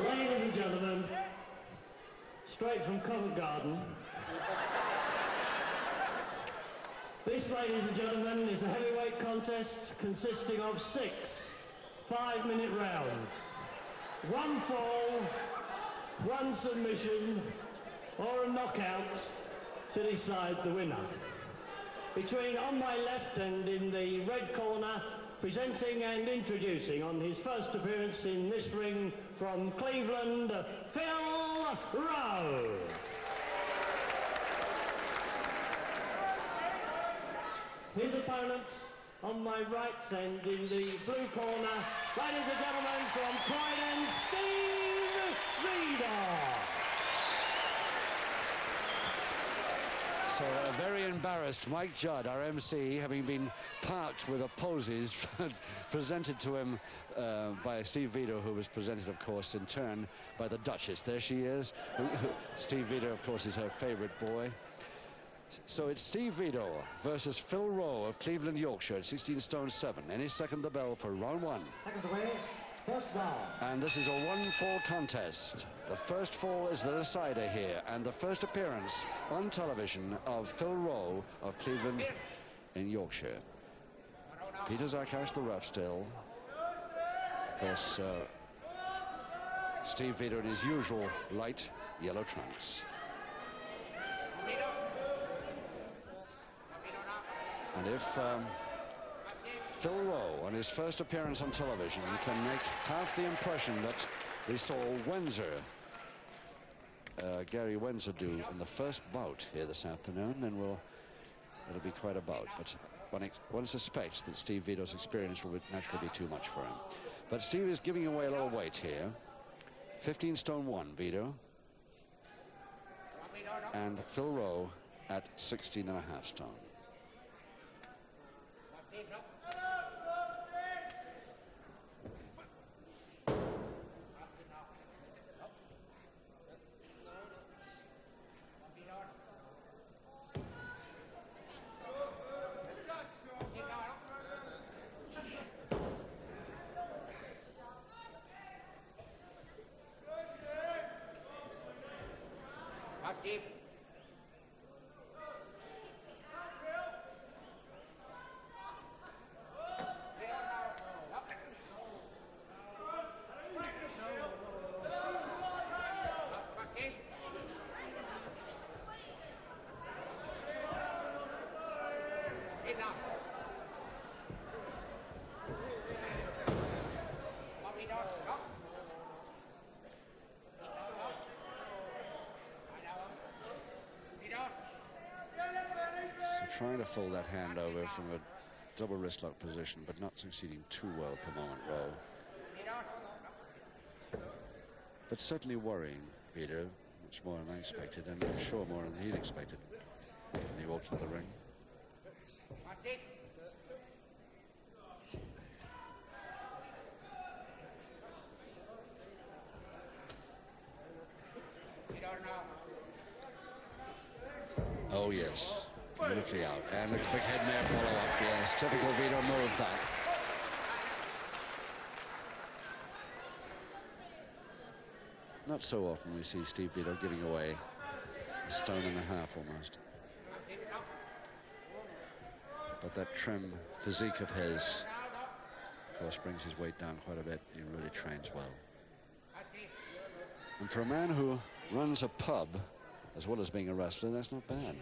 Ladies and gentlemen, straight from Covent Garden, this, ladies and gentlemen, is a heavyweight contest consisting of 6 5-minute rounds. 1 fall, 1 submission, or a knockout to decide the winner. Between, on my left and in the red corner, presenting and introducing on his first appearance in this ring from Cleveland, Phil Rowe. His opponent on my right and in the blue corner, ladies and gentlemen, from Croydon, Steve Veidor. So very embarrassed Mike Judd, our MC, having been parked with a posies presented to him by Steve Veidor, who was presented, of course, in turn by the Duchess. There she is. Steve Veidor, of course, is her favorite boy. So it's Steve Veidor versus Phil Rowe of Cleveland, Yorkshire, at 16 stone 7. Any second the bell for round 1. Seconds away, first ball. And this is a 1-fall contest. The first fall is the decider here, and the first appearance on television of Phil Rowe of Cleveland in Yorkshire. Peter Zakash, the ref, still. Of course, Steve Veidor in his usual light yellow trunks. And if Phil Rowe, on his first appearance on television, can make half the impression that we saw Gary Windsor do in the first bout here this afternoon, then it'll be quite a bout. But one suspects that Steve Veidor's experience will naturally be too much for him. But Steve is giving away a little weight here. 15 stone 1, Veidor. And Phil Rowe at 16.5 stone. Steve. Trying to fold that hand over from a double wrist lock position, but not succeeding too well at the moment, Rowe. But certainly worrying Veidor, much more than I expected, and I'm sure more than he'd expected when he walked into the ring. Oh, yes. Beautifully out. And a quick head near follow-up. Yes, typical Veidor move, that. Not so often we see Steve Veidor giving away a stone and a half almost. But that trim physique of his, of course, brings his weight down quite a bit. He really trains well. And for a man who runs a pub, as well as being a wrestler, that's not bad.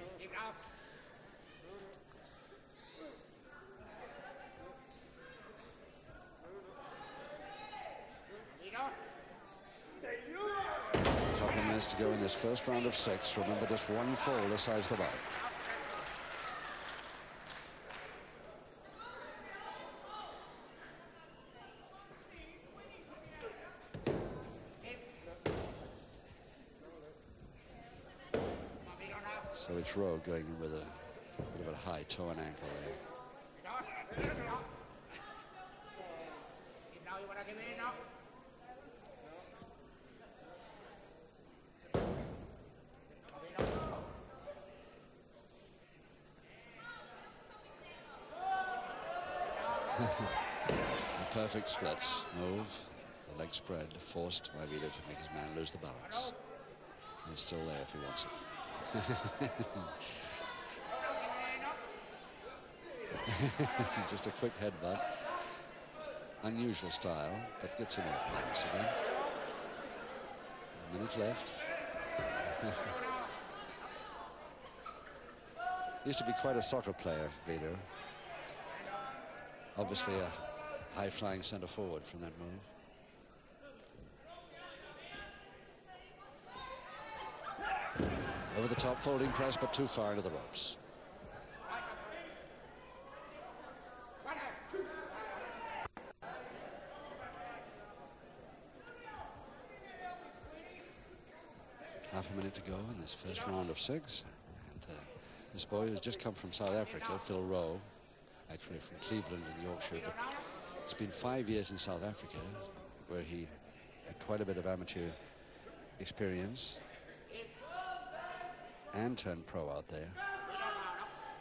Couple of minutes to go in this first round of 6. Remember, this 1 fall decides the bout. So it's Rowe going in with a bit of a high toe and ankle there. The perfect splits. Move. leg spread, forced by Veidor to make his man lose the balance. He's still there if he wants it. Just a quick headbutt. Unusual style, but gets him off balance again. A minute left. Used to be quite a soccer player, Veidor. Obviously a high-flying centre forward from that move. Over the top folding press, but too far into the ropes. Half a minute to go in this first round of 6. And this boy who's just come from South Africa, Phil Rowe, actually from Cleveland in Yorkshire, but it's been 5 years in South Africa where he had quite a bit of amateur experience and turned pro out there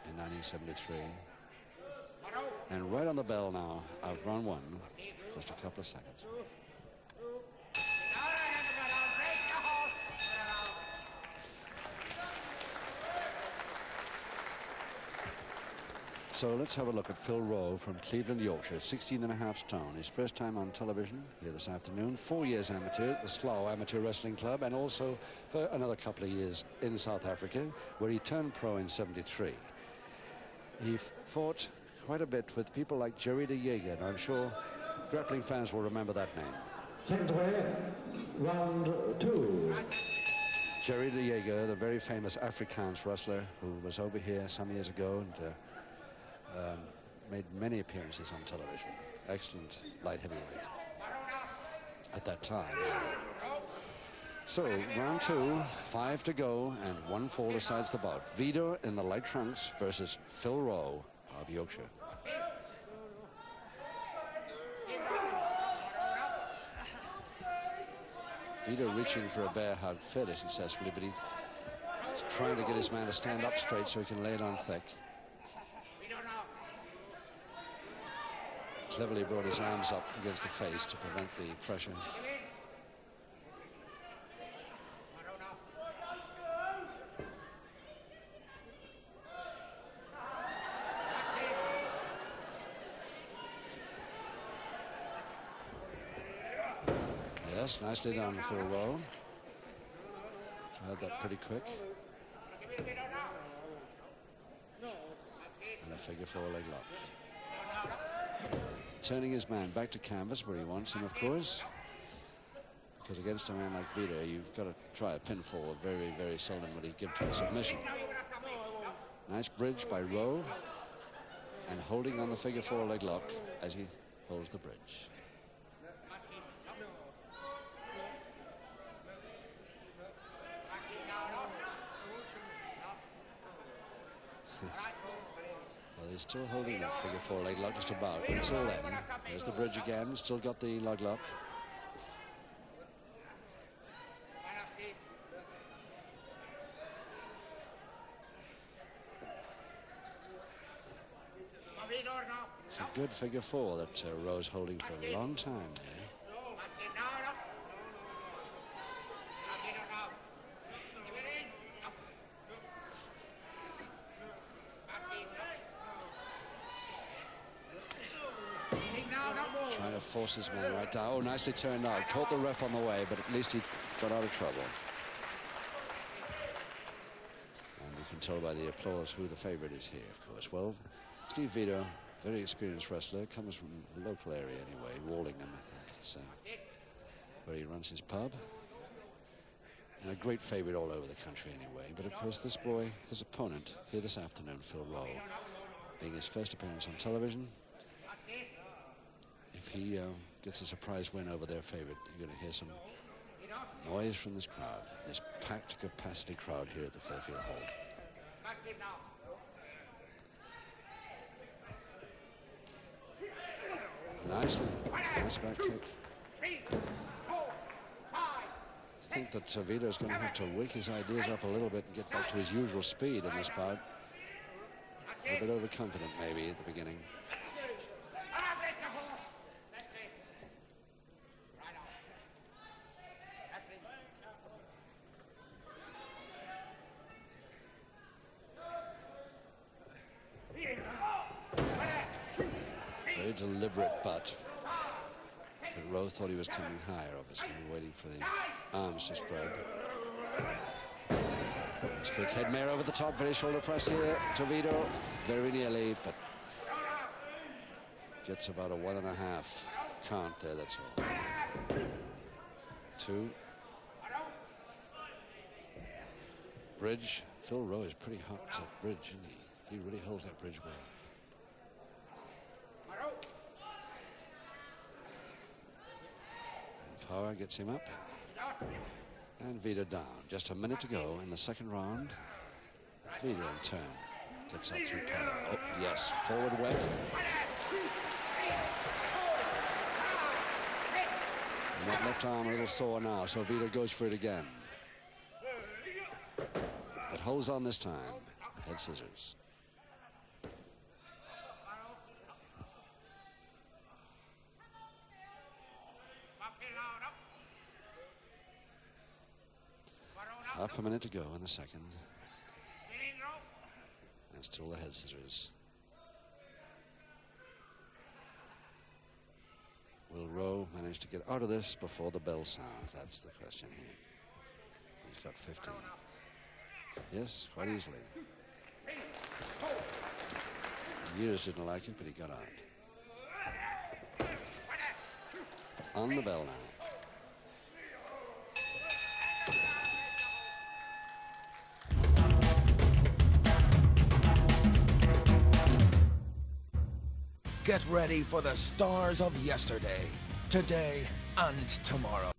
in 1973. And right on the bell now, out round 1, just a couple of seconds. So let's have a look at Phil Rowe from Cleveland, Yorkshire, 16.5 stone. His first time on television here this afternoon. 4 years amateur at the Slough Amateur Wrestling Club, and also for another couple of years in South Africa, where he turned pro in 73. He fought quite a bit with people like Jerry de Jager, and I'm sure grappling fans will remember that name. Second way, round 2. Jerry de Jager, the very famous Afrikaans wrestler who was over here some years ago and made many appearances on television. Excellent light heavyweight at that time. So round 2, 5 to go, and 1 fall decides the bout. Veidor in the light trunks versus Phil Rowe of Yorkshire. Veidor reaching for a bear hug fairly successfully, but he's trying to get his man to stand up straight so he can lay it on thick. Cleverly brought his arms up against the face to prevent the pressure. Yes, nicely done for a roll. Tried that pretty quick. And a figure 4 leg lock. Turning his man back to canvas where he wants him, of course, because against a man like Veidor, you've got to try a pinfall. Very, very seldom will he give to a submission. Nice bridge by Rowe, and holding on the figure 4 leg lock as he holds the bridge. He's still holding that figure 4 leg lock just about until then. There's the bridge again, still got the leg lock. It's a good figure 4 that Rowe's holding for a long time there. Trying to force his man right down. Oh, nicely turned out. Caught the ref on the way, but at least he got out of trouble. And you can tell by the applause who the favorite is here, of course. Well, Steve Veidor, very experienced wrestler, comes from the local area anyway, Wallingham, I think. It's where he runs his pub. And a great favorite all over the country anyway. But of course, this boy, his opponent here this afternoon, Phil Rowe, being his first appearance on television. If he gets a surprise win over their favorite, you're going to hear some noise from this crowd, this packed capacity crowd here at the Fairfield Hall. Nicely, nice back kick. I think that Veidor's going to have to wake his ideas up a little bit and get back to his usual speed in this bout. A little bit overconfident maybe at the beginning. deliberate butt. But Rowe thought he was coming higher, obviously, waiting for the arms to spread. Nice quick head mare over the top, very shoulder press here to Veidor. Very nearly, but gets about a 1.5 count there, that's all. 2. Bridge. Phil Rowe is pretty hot at bridge, isn't he? He really holds that bridge well. And Power gets him up. And Veidor down. Just a minute to go in the second round. Veidor in turn. Gets up through Power. Oh, yes. Forward web. And that left arm a little sore now, so Veidor goes for it again. But holds on this time. Head scissors. Half a minute to go in the second. And still the head scissors. Will Rowe manage to get out of this before the bell sounds? That's the question here. He's got 15. Yes, quite easily. Years didn't like it, but he got out. On the bell now. Get ready for the stars of yesterday, today, and tomorrow.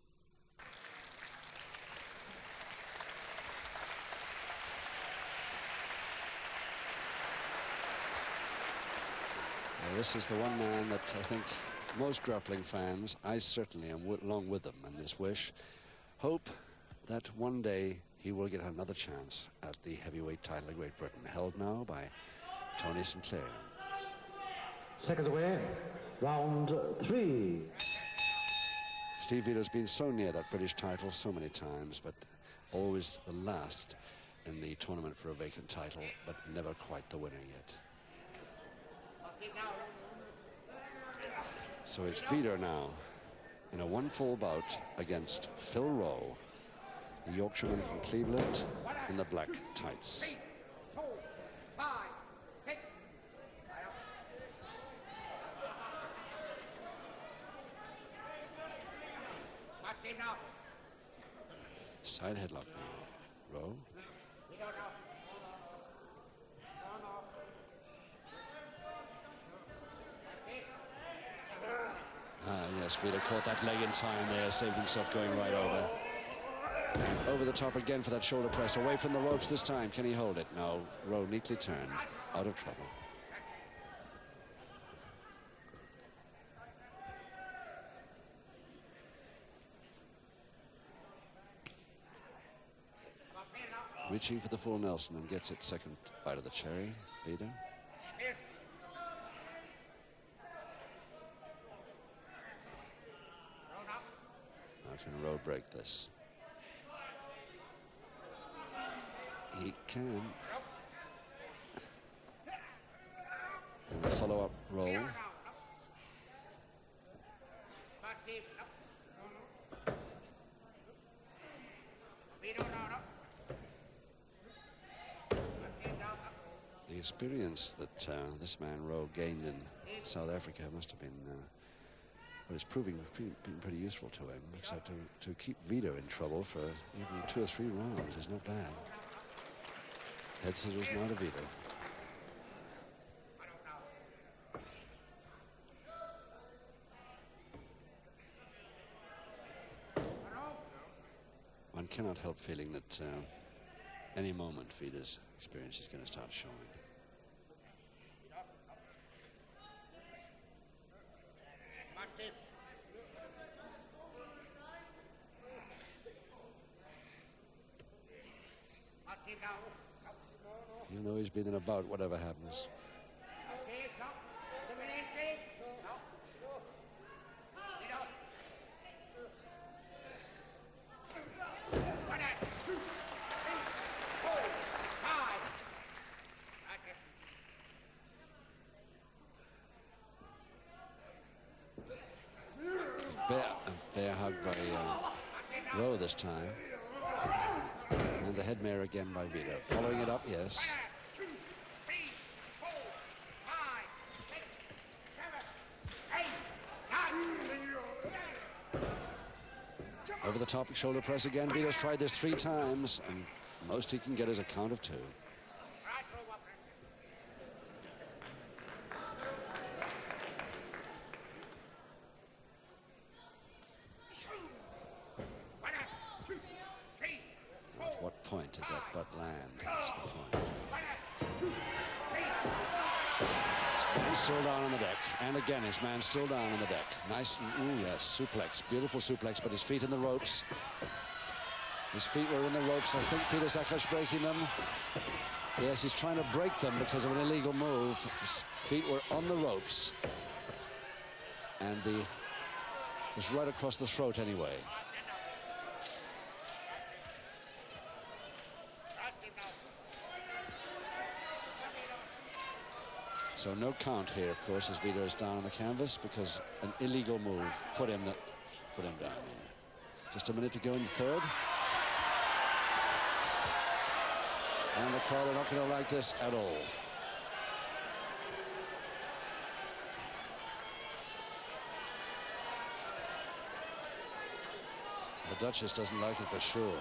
This is the one man that I think most grappling fans, I certainly am along with them in this wish, hope that one day he will get another chance at the heavyweight title of Great Britain, held now by Tony Sinclair. Seconds away, round 3. Steve Veidor's been so near that British title so many times, but always the last in the tournament for a vacant title, but never quite the winner yet. So it's Veidor now in a 1-fall bout against Phil Rowe, the Yorkshireman from Cleveland in the black tights. 3, 4, 5, 6. Side headlock now. Rowe. Yes, Veidor caught that leg in time there, saved himself going right over. And over the top again for that shoulder press, away from the ropes this time. Can he hold it? No, Rowe neatly turned, out of trouble. Reaching for the full Nelson and gets it second bite of the cherry, Veidor. Can Rowe break this? He can. And the follow-up roll. The experience that this man Rowe gained in South Africa must have been but it's been pretty useful to him, except to keep Veidor in trouble for even 2 or 3 rounds is not bad. Head scissors now to Veidor. One cannot help feeling that any moment Veidor's experience is going to start showing. You know he's been in a bout, whatever happens. this time. And the head mare again by Veidor. Following it up, yes. 1, 2, 3, 4, 5, 6, 7, 8, 9. Over the top shoulder press again. Veidor's tried this 3 times, and most he can get is a count of 2. At what point did that butt land? That's the point. His man still down on the deck, and again his man still down on the deck. Nice, ooh yes, suplex, beautiful suplex, but his feet in the ropes. His feet were in the ropes. I think Peter Sackler's breaking them. Yes, he's trying to break them because of an illegal move. His feet were on the ropes, and it was right across the throat anyway. So no count here, of course, as Veidor is down on the canvas because an illegal move put him down here. Just a minute to go in the third. And the crowd are not going to like this at all. The Duchess doesn't like it for sure.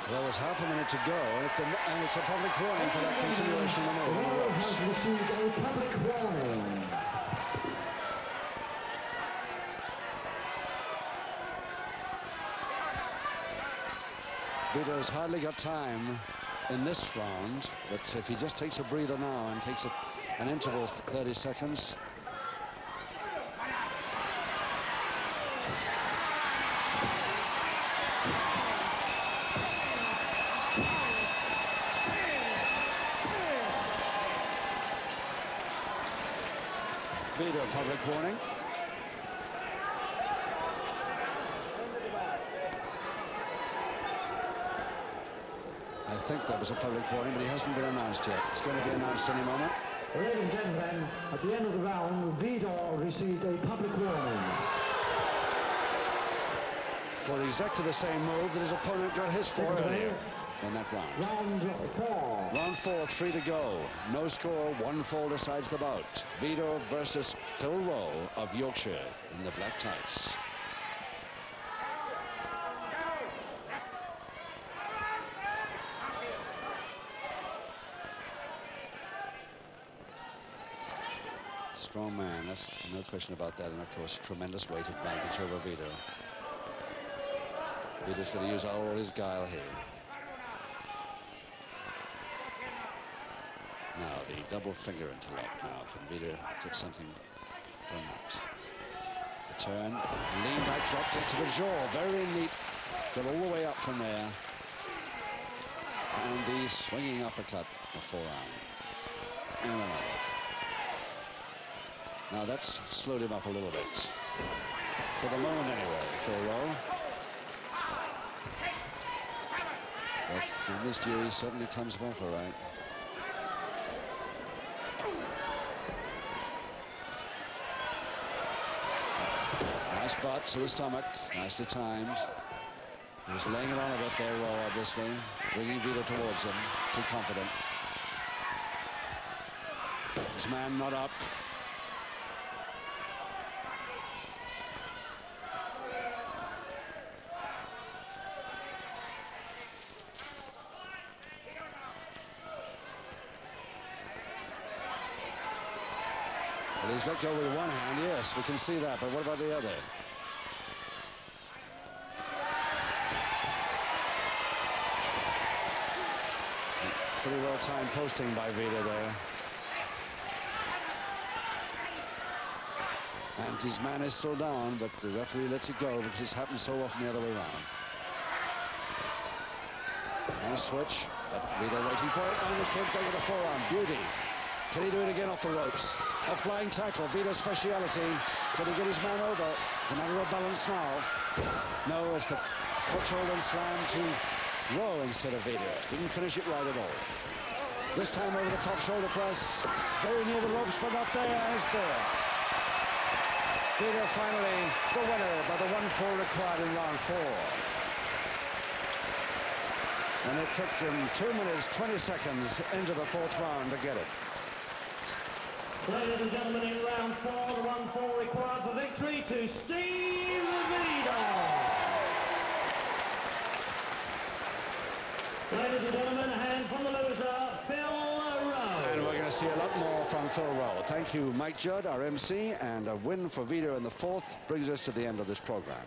There was half a minute to go, and it's a public warning for that continuation of the move. Rowe has received a public warning. Veidor's hardly got time in this round, but if he just takes a breather now and takes an interval of 30 seconds. Veidor, public warning. I think that was a public warning, but he hasn't been announced yet. It's going to be announced any moment. Ladies and gentlemen, at the end of the round, Veidor received a public warning. For exactly the same move that his opponent got his for earlier in that round. Round 4. Round 4, 3 to go. No score, 1 fall decides the bout. Veidor versus Phil Rowe of Yorkshire in the black tights. Strong man, that's no question about that, and of course tremendous weight advantage over Veidor. Veidor's going to use all his guile here. Now the double finger interlock. Now can Veidor get something from that? The turn, lean back, drop kick to the jaw, very neat. Got all the way up from there. And the swinging uppercut, the forearm. And another. Now that's slowed him up a little bit. For the moment anyway, Phil Rowe. But in this duel, he certainly comes back all right. Nice butt to the stomach, nicely timed. He was laying it on a bit there, Rowe, obviously. Bringing Veidor towards him, too confident. His man not up. Well, he's let go with one hand, yes, we can see that, but what about the other? Pretty well timed posting by Veidor there. And his man is still down, but the referee lets it go because it's happened so often the other way around. Nice switch, but Veidor waiting for it, and the kick over the forearm, beauty. Can he do it again off the ropes? A flying tackle, Veidor's speciality. Can he get his man over? It's a matter of balance now. No, it's the foothold and slam to Rowe instead of Veidor. Didn't finish it right at all. This time over the top shoulder press. Very near the ropes, but not there. It's there. Veidor finally the winner by the 1-4 required in round 4. And it took him 2 minutes, 20 seconds into the 4th round to get it. Ladies and gentlemen, in round 4, the 1-4 required for victory to Steve Veidor. Ladies and gentlemen, a hand from the loser, Phil Rowe. And we're going to see a lot more from Phil Rowe. Thank you, Mike Judd, our MC, and a win for Veidor in the 4th brings us to the end of this program.